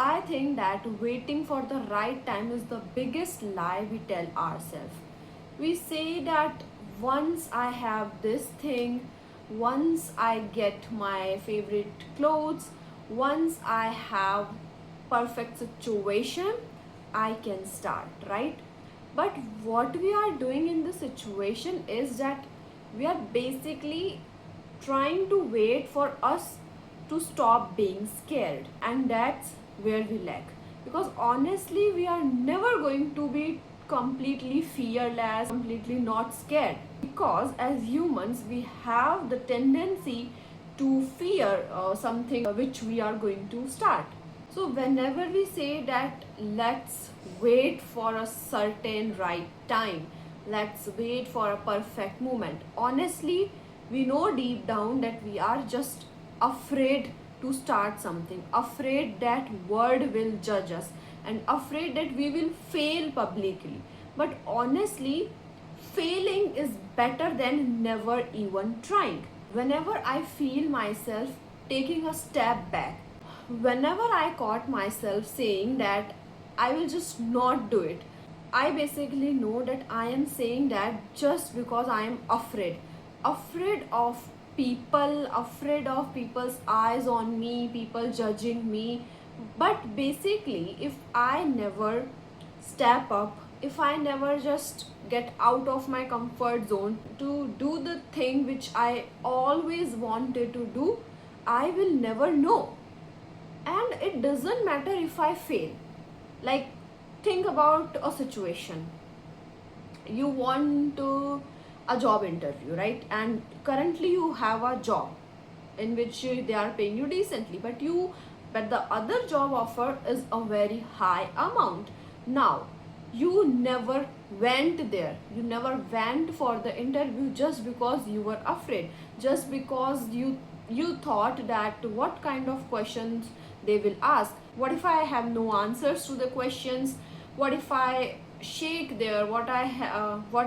I think that waiting for the right time is the biggest lie we tell ourselves. We say that once I have this thing, once I get my favorite clothes, once I have perfect situation, I can start, right? But what we are doing in this situation is that we are basically trying to wait for us to stop being scared, and that's where we lack. Because honestly, we are never going to be completely fearless, completely not scared, because as humans we have the tendency to fear something which we are going to start. So whenever we say that let's wait for a certain right time, let's wait for a perfect moment, honestly we know deep down that we are just afraid to start something, afraid that world will judge us, and afraid that we will fail publicly. But honestly, failing is better than never even trying. Whenever I feel myself taking a step back, whenever I caught myself saying that I will just not do it, I basically know that I am saying that just because I am afraid of people, afraid of people's eyes on me, people judging me. But basically, if I never step up, if I never just get out of my comfort zone to do the thing which I always wanted to do, I will never know. And it doesn't matter if I fail. Like, think about a situation. You want to a job interview, right? And currently you have a job in which they are paying you decently, but the other job offer is a very high amount. Now you never went there, you never went for the interview just because you were afraid, just because you thought that what kind of questions they will ask, what if I have no answers to the questions, what if I shake there, what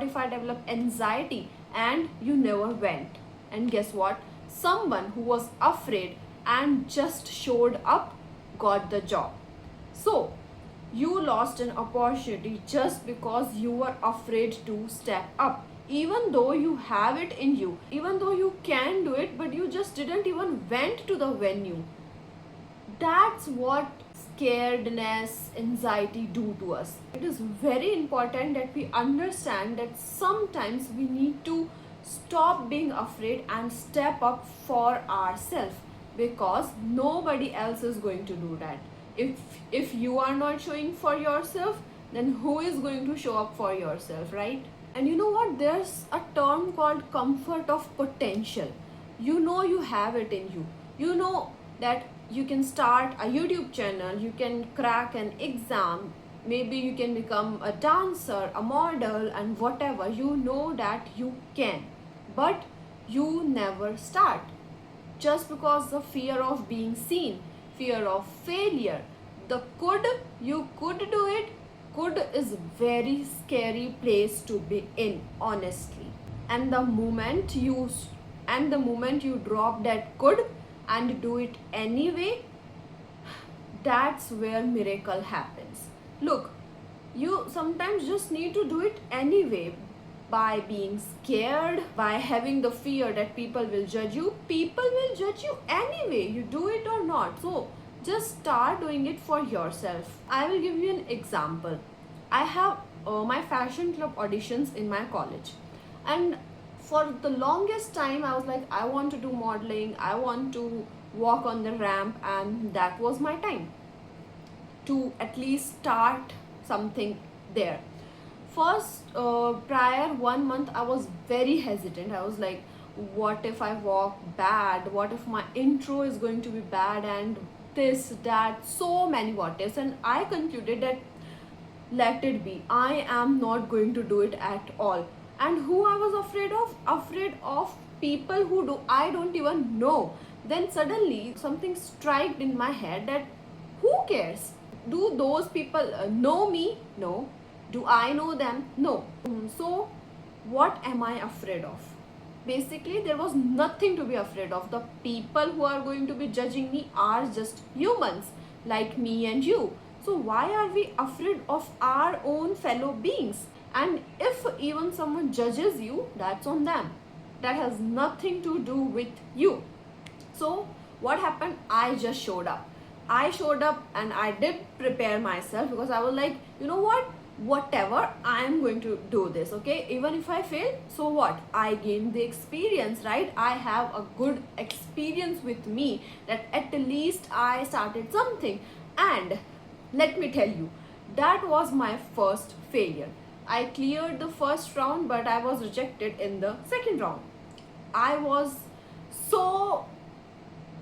if I develop anxiety, and you never went. And guess what, someone who was afraid and just showed up got the job. So you lost an opportunity just because you were afraid to step up, even though you have it in you, even though you can do it, but you just didn't even went to the venue. That's what scaredness, anxiety do to us. It is very important that we understand that sometimes we need to stop being afraid and step up for ourselves, because nobody else is going to do that. If you are not showing for yourself, then who is going to show up for yourself, right? And you know what, there's a term called comfort of potential. You know you have it in you, you know that you can start a YouTube channel, you can crack an exam, maybe you can become a dancer, a model, and whatever. You know that you can, but you never start just because the fear of being seen, fear of failure. The could, you could do it, could is very scary place to be in, honestly. And the moment you drop that could and do it anyway, that's where miracle happens. Look, you sometimes just need to do it anyway. By being scared, by having the fear that people will judge you, people will judge you anyway, you do it or not. So just start doing it for yourself. I will give you an example. I have my fashion club auditions in my college, and for the longest time I was like, I want to do modeling, I want to walk on the ramp, and that was my time to at least start something there. First, prior 1 month I was very hesitant. I was like, what if I walk bad, what if my intro is going to be bad, and this, that, so many what ifs. And I concluded that let it be, I am not going to do it at all. And who I was afraid of people who do I don't even know. Then suddenly something struck in my head that who cares, do those people know me? No. Do I know them? No. So what am I afraid of? Basically there was nothing to be afraid of. The people who are going to be judging me are just humans. like me and you. So why are we afraid of our own fellow beings? And if even someone judges you, that's on them. That has nothing to do with you. So what happened? I just showed up. I showed up and I did prepare myself, because I was like, you know what? Whatever, I am going to do this, okay? Even if I fail, so what? I gained the experience, right? I have a good experience with me, that at least I started something. And let me tell you, that was my first failure. I cleared the first round, but I was rejected in the second round. I was so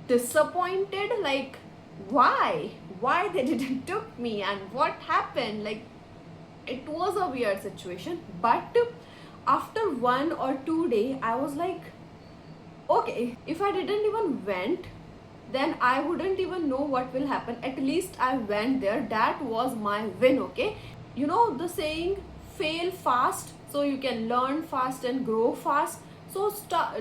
disappointed, like, why they didn't took me, and what happened. Like, it was a weird situation. But after 1 or 2 days, I was like, okay, if I didn't even went, then I wouldn't even know what will happen. At least I went there. That was my win, okay? You know the saying, fail fast so you can learn fast and grow fast. So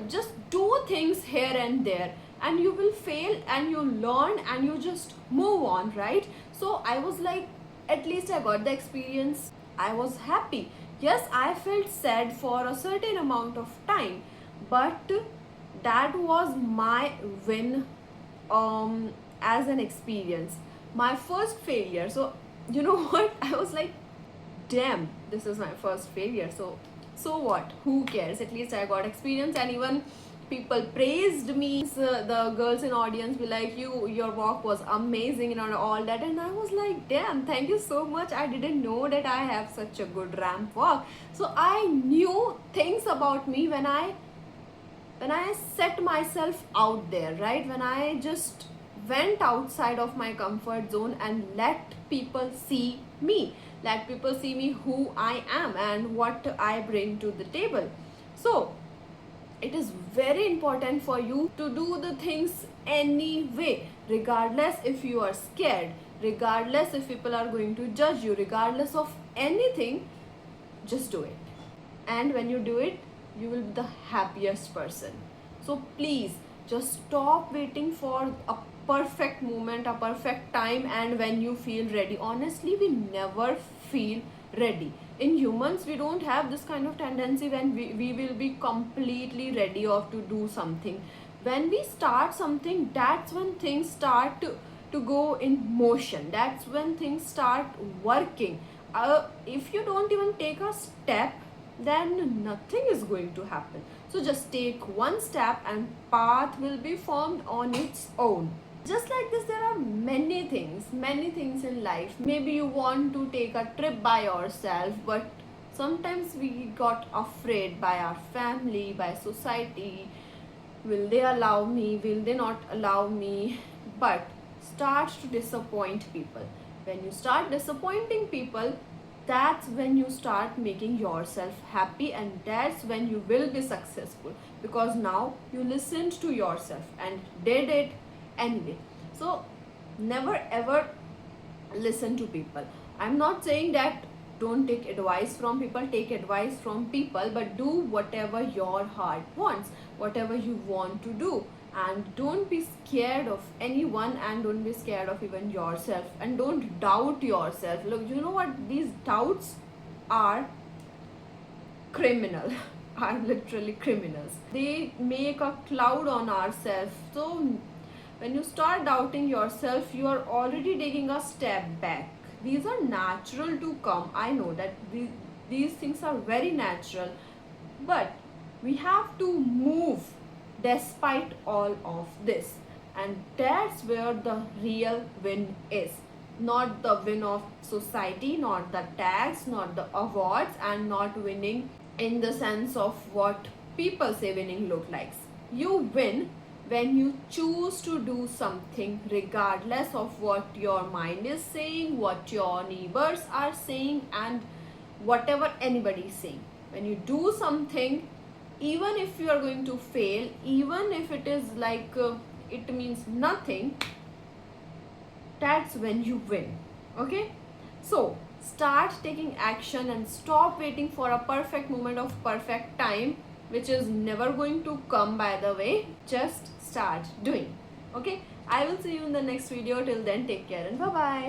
just do things here and there, and you will fail and you learn and you just move on, right? So I was like, at least I got the experience. I was happy. Yes, I felt sad for a certain amount of time, but that was my win, as an experience. My first failure. So you know what? I was like, damn, this is my first failure. So what? Who cares? At least I got experience, and even people praised me. So the girls in audience be like, your walk was amazing and all that, and I was like, damn, thank you so much. I didn't know that I have such a good ramp walk. So I knew things about me when I set myself out there, right? When I just went outside of my comfort zone and let people see me, let people see me who I am and what I bring to the table. So it is very important for you to do the things anyway, regardless if you are scared, regardless if people are going to judge you, regardless of anything. Just do it. And when you do it, you will be the happiest person. So please, just stop waiting for a perfect moment, a perfect time, and when you feel ready. Honestly, we never feel ready. In humans, we don't have this kind of tendency when we will be completely ready or to do something. When we start something, that's when things start to go in motion. That's when things start working. If you don't even take a step, then nothing is going to happen. So just take one step and path will be formed on its own. Just like this, there are many things in life. Maybe you want to take a trip by yourself, but sometimes we got afraid by our family, by society. Will they allow me? Will they not allow me? But start to disappoint people. When you start disappointing people, that's when you start making yourself happy, and that's when you will be successful, because now you listened to yourself and did it anyway. So never ever listen to people. I'm not saying that don't take advice from people. Take advice from people, but do whatever your heart wants, whatever you want to do. And don't be scared of anyone, and don't be scared of even yourself, and don't doubt yourself. Look, you know what? These doubts are criminal. Are literally criminals. They make a cloud on ourselves. So when you start doubting yourself, you are already taking a step back. These are natural to come. I know that these things are very natural, but we have to move despite all of this. And that's where the real win is. Not the win of society, not the tags, not the awards, and not winning in the sense of what people say winning look like. You win when you choose to do something regardless of what your mind is saying, what your neighbors are saying, and whatever anybody is saying. When you do something, even if you are going to fail, even if it is like it means nothing, that's when you win. Okay? So start taking action and stop waiting for a perfect moment of perfect time, which is never going to come, by the way. Just start doing. Okay? I will see you in the next video. Till then, take care and bye bye.